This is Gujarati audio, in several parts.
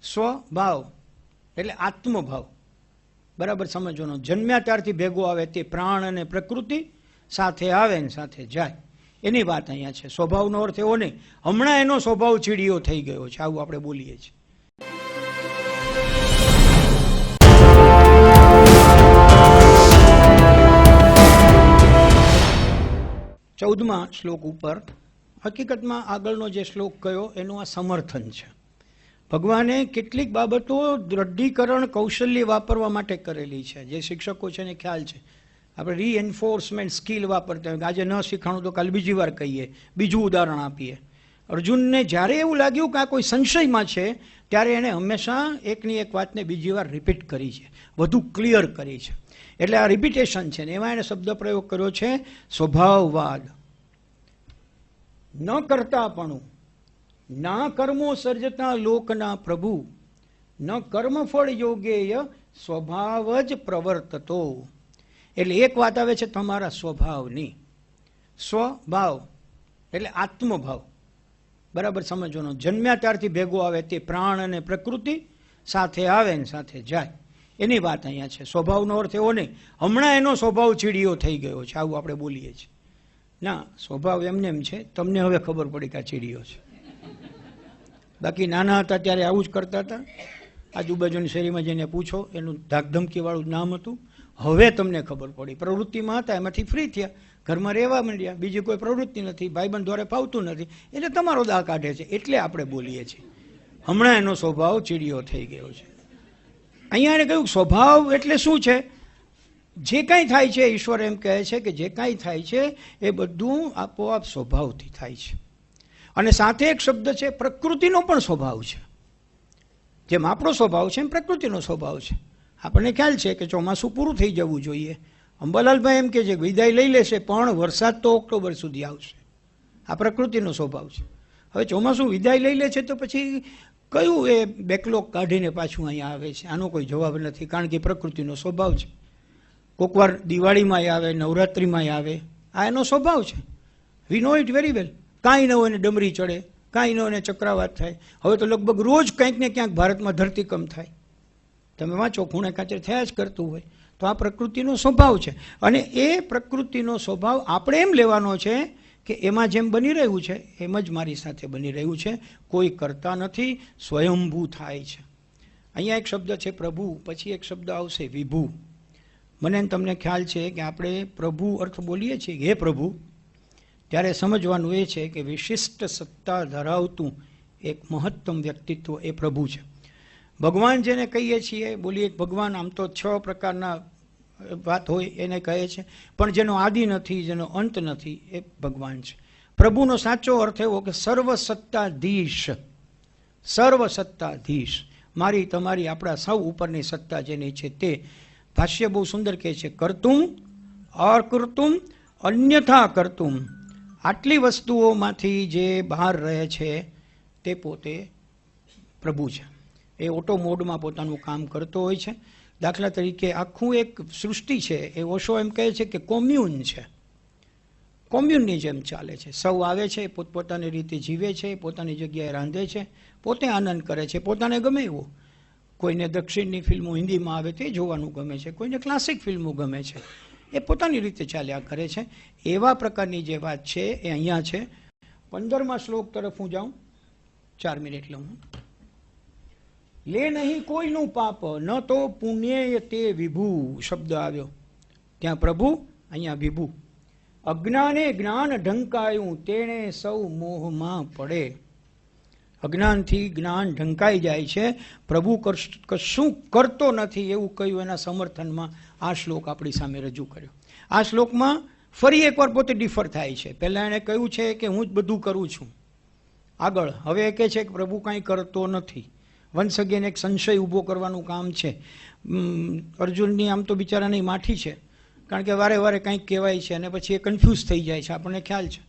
સ્વભાવ એટલે આત્મભાવ બરાબર સમજવાનો. જન્મ્યા ત્યારથી ભેગો આવે તે પ્રાણ અને પ્રકૃતિ સાથે આવે ને સાથે જાય એની વાત અહીંયા છે. સ્વભાવનો અર્થ એવો નહીં હમણાં એનો સ્વભાવ ચીડિયો થઈ ગયો છે, આવું આપણે બોલીએ છીએ. ચૌદમા શ્લોક ઉપર હકીકતમાં આગળનો જે શ્લોક કયો એનું આ સમર્થન છે. ભગવાને કેટલીક બાબતો દ્રઢીકરણ કૌશલ્ય વાપરવા માટે કરેલી છે, જે શિક્ષકો છે એને ખ્યાલ છે. આપણે રીએન્ફોર્સમેન્ટ સ્કિલ વાપરતા હોય, આજે ન શીખાણું તો કાલે બીજી વાર કહીએ, બીજું ઉદાહરણ આપીએ. અર્જુનને જ્યારે એવું લાગ્યું કે આ કોઈ સંશયમાં છે ત્યારે એણે હંમેશા એકની એક વાતને બીજી વાર રિપીટ કરી છે, વધુ ક્લિયર કરી છે. એટલે આ રિપીટેશન છે ને એમાં એણે શબ્દ પ્રયોગ કર્યો છે સ્વભાવવાદ. ન કરતાપણું, ના કર્મો સર્જતા લોકના પ્રભુ, ન કર્મફળ યોગેય સ્વભાવ જ પ્રવર્તતો. એટલે એક વાત આવે છે તમારા સ્વભાવની. સ્વભાવ એટલે આત્મભાવ બરાબર સમજવાનો. જન્મ્યા ત્યારથી ભેગો આવે તે પ્રાણ અને પ્રકૃતિ સાથે આવે ને સાથે જાય એની વાત અહીંયા છે. સ્વભાવનો અર્થ એવો નહીં હમણાં એનો સ્વભાવ ચીડિયો થઈ ગયો છે, આવું આપણે બોલીએ છીએ. ના, સ્વભાવ એમને એમ છે, તમને હવે ખબર પડી કે આ ચીડિયો છે. બાકી નાના હતા ત્યારે આવું જ કરતા હતા. આજુબાજુની શેરીમાં જઈને પૂછો, એનું ધાકધમકીવાળું નામ હતું. હવે તમને ખબર પડી, પ્રવૃત્તિમાં હતા એમાંથી ફ્રી થયા, ઘરમાં રહેવા માંડ્યા, બીજી કોઈ પ્રવૃત્તિ નથી, ભાઈબંધ દ્વારા ફાવતું નથી, એટલે તમારો દા કાઢે છે. એટલે આપણે બોલીએ છીએ હમણાં એનો સ્વભાવ ચીડિયો થઈ ગયો છે. અહીંયા એને કહ્યું સ્વભાવ એટલે શું છે? જે કાંઈ થાય છે, ઈશ્વર એમ કહે છે કે જે કાંઈ થાય છે એ બધું આપોઆપ સ્વભાવથી થાય છે. અને સાથે એક શબ્દ છે પ્રકૃતિનો પણ સ્વભાવ છે. જેમ આપણો સ્વભાવ છે એમ પ્રકૃતિનો સ્વભાવ છે. આપણને ખ્યાલ છે કે ચોમાસું પૂરું થઈ જવું જોઈએ. અંબાલાલભાઈ એમ કે છે વિદાય લઈ લેશે પણ વરસાદ તો ઓક્ટોબર સુધી આવશે. આ પ્રકૃતિનો સ્વભાવ છે. હવે ચોમાસું વિદાય લઈ લે છે તો પછી કયું એ બેકલોગ કાઢીને પાછું અહીંયા આવે છે? આનો કોઈ જવાબ નથી, કારણ કે પ્રકૃતિનો સ્વભાવ છે. કોકવાર દિવાળીમાં આવે, નવરાત્રિમાં આવે, આ એનો સ્વભાવ છે. વી નો ઇટ વેરી વેલ. કાંઈ ન હોય ને ડમરી ચડે, કાંઈ ન હોય ને ચક્રાવાત થાય. હવે તો લગભગ રોજ કંઈક ને ક્યાંક ભારતમાં ધરતીકંપ થાય. તમે વાંચો, ખૂણે ખાંચે થયા જ કરતું હોય. તો આ પ્રકૃતિનો સ્વભાવ છે. અને એ પ્રકૃતિનો સ્વભાવ આપણે એમ લેવાનો છે કે એમાં જેમ બની રહ્યું છે એમ જ મારી સાથે બની રહ્યું છે, કોઈ કરતા નથી, સ્વયંભૂ થાય છે. અહીંયા એક શબ્દ છે પ્રભુ, પછી એક શબ્દ આવશે વિભુ. મને તમને ખ્યાલ છે કે આપણે પ્રભુ અર્થ બોલીએ છીએ હે પ્રભુ, ત્યારે સમજવાનું એ છે કે વિશિષ્ટ સત્તા ધરાવતું એક મહત્તમ વ્યક્તિત્વ એ પ્રભુ છે. ભગવાન જેને કહીએ છીએ, બોલીએ ભગવાન, આમ તો 6 પ્રકારના વાત હોય એને કહે છે, પણ જેનો આદિ નથી, જેનો અંત નથી, એ ભગવાન છે. પ્રભુનો સાચો અર્થ એવો કે સર્વસત્તાધીશ. સર્વસત્તાધીશ, મારી તમારી આપણા સૌ ઉપરની સત્તા જેની છે તે. ભાષ્ય બહુ સુંદર કહે છે કર્તુમ અકર્તુમ અન્યથા કર્તુમ. આટલી વસ્તુઓમાંથી જે બહાર રહે છે તે પોતે પ્રભુ છે. એ ઓટો મોડમાં પોતાનું કામ કરતો હોય છે. દાખલા તરીકે આખું એક સૃષ્ટિ છે એ ઓશો એમ કહે છે કે કોમ્યુન છે, કોમ્યુનની જેમ ચાલે છે. સૌ આવે છે, પોતપોતાની રીતે જીવે છે, પોતાની જગ્યાએ રાંધે છે, પોતે આનંદ કરે છે, પોતાને ગમે એવું. કોઈને દક્ષિણની ફિલ્મો હિન્દીમાં આવે તે જોવાનું ગમે છે, કોઈને ક્લાસિક ફિલ્મો ગમે છે, એ પોતાની રીતે ચાલ્યા કરે છે. એવા પ્રકારની જે વાત છે એ અહીંયા છે. 15મા શ્લોક તરફ હું જાઉં, 4 મિનિટ લઉં. લે નહીં કોઈનું પાપ, ન તો પુણ્ય તે વિભુ શબ્દ આવ્યો. ત્યાં પ્રભુ, અહીંયા વિભુ. અજ્ઞાને જ્ઞાન ઢંકાયું, તેણે સૌ મોહમાં પડે. અજ્ઞાનથી જ્ઞાન ઢંકાઈ જાય છે. પ્રભુ કશું કરતો નથી એવું કહ્યું. એના સમર્થનમાં આ શ્લોક આપણી સામે રજૂ કર્યો. આ શ્લોકમાં ફરી એકવાર પોતે ડિફર થાય છે. પહેલાં એણે કહ્યું છે કે હું જ બધું કરું છું, આગળ હવે એ કહે છે કે પ્રભુ કાંઈ કરતો નથી. વન્સ અગેન એક સંશય ઊભો કરવાનું કામ છે. અર્જુનની આમ તો બિચારાની માઠી છે, કારણ કે વારે વારે કંઈક કહેવાય છે અને પછી એ કન્ફ્યુઝ થઈ જાય છે, આપણને ખ્યાલ છે.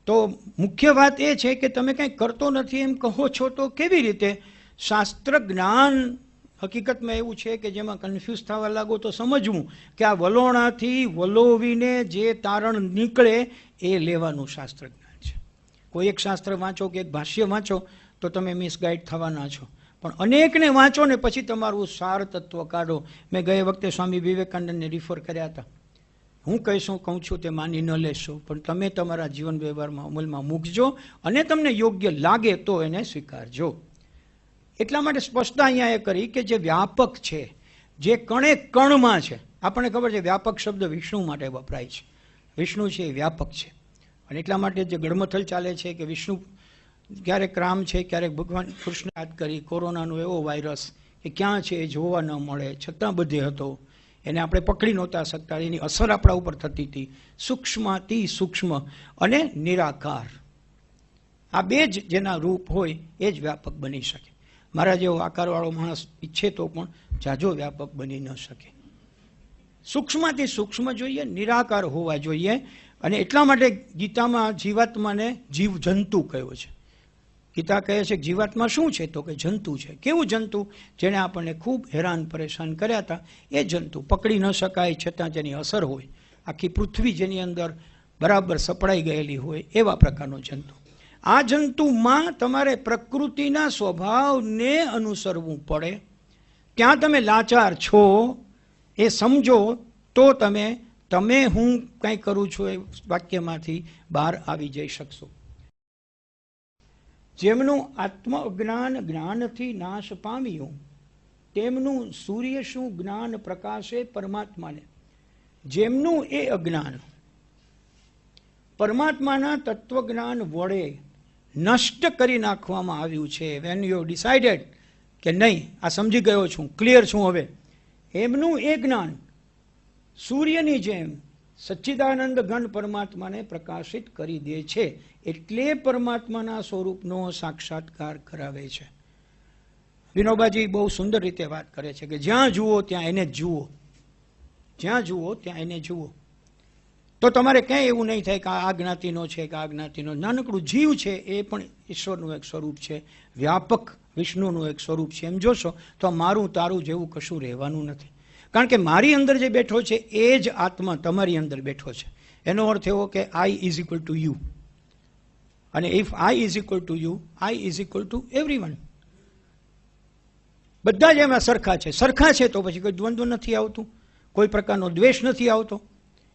તો મુખ્ય વાત એ છે કે તમે કંઈક કરતો નથી એમ કહો છો તો કેવી રીતે? શાસ્ત્ર જ્ઞાન હકીકતમાં એવું છે કે જેમાં કન્ફ્યુઝ થવા લાગો તો સમજવું કે આ વલોણાથી વલોવીને જે તારણ નીકળે એ લેવાનું શાસ્ત્ર જ્ઞાન છે. કોઈ એક શાસ્ત્ર વાંચો કે એક ભાષ્ય વાંચો તો તમે મિસગાઈડ થવાના છો, પણ અનેકને વાંચો ને પછી તમારું સાર તત્વ કાઢો. મેં ગયે વખતે સ્વામી વિવેકાનંદને રિફર કર્યા હતા. હું કહીશું કહું છું તે માની ન લેશો, પણ તમે તમારા જીવન વ્યવહારમાં અમલમાં મૂકજો અને તમને યોગ્ય લાગે તો એને સ્વીકારજો. એટલા માટે સ્પષ્ટતા અહીંયા એ કરી કે જે વ્યાપક છે, જે કણે કણમાં છે. આપણને ખબર છે વ્યાપક શબ્દ વિષ્ણુ માટે વપરાય છે. વિષ્ણુ છે એ વ્યાપક છે, અને એટલા માટે જે ગડમથલ ચાલે છે કે વિષ્ણુ ક્યારેક રામ છે, ક્યારેક ભગવાન કૃષ્ણ યાદ કરી. કોરોનાનો એવો વાયરસ કે ક્યાં છે એ જોવા ન મળે, છતાં બધે હતો. એને આપણે પકડી નહોતા શકતા, એની અસર આપણા ઉપર થતી હતી. સૂક્ષ્માતિ સૂક્ષ્મ અને નિરાકાર, આ બે જ જેના રૂપ હોય એ જ વ્યાપક બની શકે. મારા જેવો આકારવાળો માણસ ઈચ્છે તો પણ જાજો વ્યાપક બની ન શકે. સૂક્ષ્મથી સૂક્ષ્મ જોઈએ, નિરાકાર હોવા જોઈએ. અને એટલા માટે ગીતામાં જીવાત્માને જીવ જંતુ કહ્યો છે. ગીતા કહે છે કે જીવાત્મા શું છે? તો કે જંતુ છે. કેવું જંતુ? જેણે આપણને ખૂબ હેરાન પરેશાન કર્યા હતા એ જંતુ. પકડી ન શકાય છતાં જેની અસર હોય, આખી પૃથ્વી જેની અંદર બરાબર સપડાઈ ગયેલી હોય એવા પ્રકારનો જંતુ. આ જંતુમાં તમારે પ્રકૃતિના સ્વભાવને અનુસરવું પડે. ત્યાં તમે લાચાર છો એ સમજો તો તમે હું કંઈ કરું છું એ વાક્યમાંથી બહાર આવી જઈ શકશો. જેમનું આત્મ અજ્ઞાન જ્ઞાનથી નાશ પામ્યું, તેમનું સૂર્ય શું જ્ઞાન પ્રકાશે પરમાત્માને. જેમનું એ અજ્ઞાન પરમાત્માના તત્વજ્ઞાન વડે નષ્ટ કરી નાખવામાં આવ્યું છે. વેન યુ ડિસાઇડેડ કે નહીં, આ સમજી ગયો છું, ક્લિયર છું હવે, એમનું એ જ્ઞાન સૂર્યની જેમ સચ્ચિદાનંદ ઘન પરમાત્માને પ્રકાશિત કરી દે છે. એટલે પરમાત્માના સ્વરૂપનો સાક્ષાત્કાર કરાવે છે. વિનોબાજી બહુ સુંદર રીતે વાત કરે છે કે જ્યાં જુઓ ત્યાં એને જ જુઓ, જ્યાં જુઓ ત્યાં એને જુઓ. તો તમારે ક્યાંય એવું નહીં થાય કે આ જ્ઞાતિનો છે કે આ જ્ઞાતિનો. નાનકડું જીવ છે એ પણ ઈશ્વરનું એક સ્વરૂપ છે, વ્યાપક વિષ્ણુનું એક સ્વરૂપ છે. એમ જોશો તો મારું તારું જેવું કશું રહેવાનું નથી. કારણ કે મારી અંદર જે બેઠો છે એ જ આત્મા તમારી અંદર બેઠો છે. એનો અર્થ એવો કે I is equal to you. અને if I is equal to you, I is equal to everyone. બધા જ એમાં સરખા છે. સરખા છે તો પછી કોઈ દ્વંદ્વ નથી આવતું, કોઈ પ્રકારનો દ્વેષ નથી આવતો.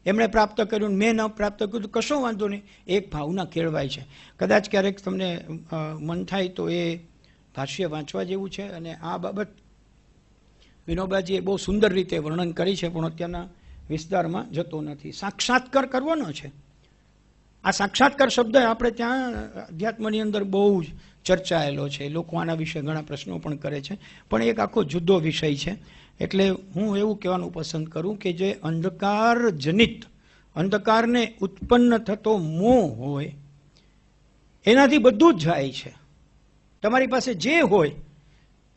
એમણે પ્રાપ્ત કર્યું, મેં ન પ્રાપ્ત કર્યું, તો કશો વાંધો નહીં. એક ભાવના કેળવાય છે. કદાચ ક્યારેક તમને મન થાય તો એ ભાષ્ય વાંચવા જેવું છે. અને આ બાબત વિનોબાજીએ બહુ સુંદર રીતે વર્ણન કરી છે, પણ અત્યારના વિસ્તારમાં જતો નથી. સાક્ષાત્કાર કરવાનો છે. આ સાક્ષાત્કાર શબ્દ આપણે ત્યાં અધ્યાત્મની અંદર બહુ જ ચર્ચાયેલો છે. લોકો આના વિશે ઘણા પ્રશ્નો પણ કરે છે, પણ એક આખો જુદો વિષય છે. એટલે હું એવું કહેવાનું પસંદ કરું કે જે અંધકાર જનિત, અંધકારને ઉત્પન્ન થતો મોહ હોય એનાથી બધું જ જાય છે. તમારી પાસે જે હોય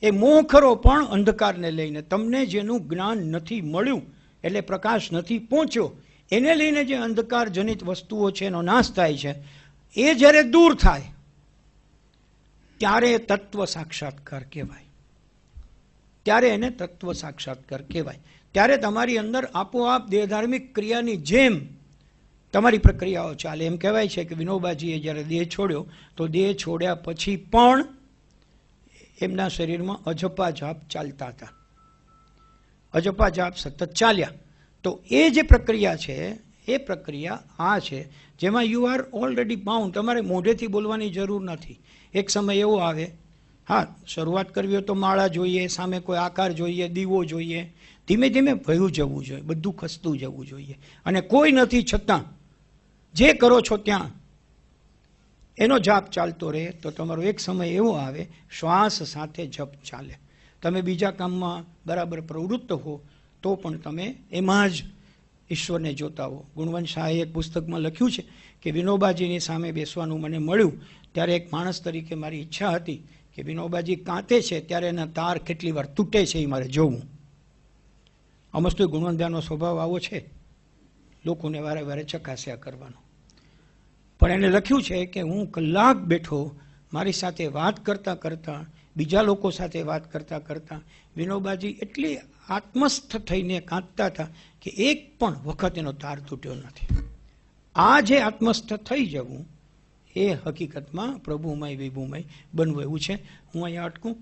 એ મોહ ખરો, પણ અંધકારને લઈને તમને જેનું જ્ઞાન નથી મળ્યું, એટલે પ્રકાશ નથી પહોંચ્યો, એને લઈને જે અંધકાર જનિત વસ્તુઓ છે એનો નાશ થાય છે. એ જ્યારે દૂર થાય ત્યારે તત્વ સાક્ષાત્કાર કહેવાય. ત્યારે એને તત્વ સાક્ષાત્કાર કહેવાય. ત્યારે તમારી અંદર આપોઆપ દેહધાર્મિક ક્રિયાની જેમ તમારી પ્રક્રિયાઓ ચાલે. એમ કહેવાય છે કે વિનોબાજીએ જ્યારે દેહ છોડ્યો તો દેહ છોડ્યા પછી પણ એમના શરીરમાં અજપા જાપ ચાલતા હતા. અજપા જાપ સતત ચાલ્યા. તો એ જે પ્રક્રિયા છે એ પ્રક્રિયા આ છે, જેમાં યુ આર ઓલરેડી બાઉન્ડ. તમારે મોઢેથી બોલવાની જરૂર નથી. એક સમય એવો આવે, હા, શરૂઆત કરવી હોય તો માળા જોઈએ, સામે કોઈ આકાર જોઈએ, દીવો જોઈએ, ધીમે ધીમે ભયું જવું જોઈએ, બધું ખસતું જવું જોઈએ. અને કોઈ નથી છતાં જે કરો છો ત્યાં એનો જાપ ચાલતો રહે, તો તમારો એક સમય એવો આવે શ્વાસ સાથે જપ ચાલે. તમે બીજા કામમાં બરાબર પ્રવૃત્ત હો તો પણ તમે એમાં જ ઈશ્વરને જોતા હો. ગુણવંત શાહે એક પુસ્તકમાં લખ્યું છે કે વિનોબાજીની સામે બેસવાનું મને મળ્યું ત્યારે એક માણસ તરીકે મારી ઈચ્છા હતી કે વિનોબાજી કાંતે છે ત્યારે એના તાર કેટલી વાર તૂટે છે એ મારે જોવું. અમસ્તુ ગુણવંતાનો સ્વભાવ આવો છે, લોકોને વારે વારે ચકાસ્યા કરવાનો. પણ એને લખ્યું છે કે હું કલાક બેઠો, મારી સાથે વાત કરતાં કરતાં, બીજા લોકો સાથે વાત કરતાં કરતાં વિનોબાજી એટલી આત્મસ્થ થઈને કાંતતા હતા કે એક પણ વખત એનો તાર તૂટ્યો નથી. આ જે આત્મસ્થ થઈ જવું એ હકીકતમાં પ્રભુમય વિભુમય બનવું એવું છે. હું અહીંયા અટકું.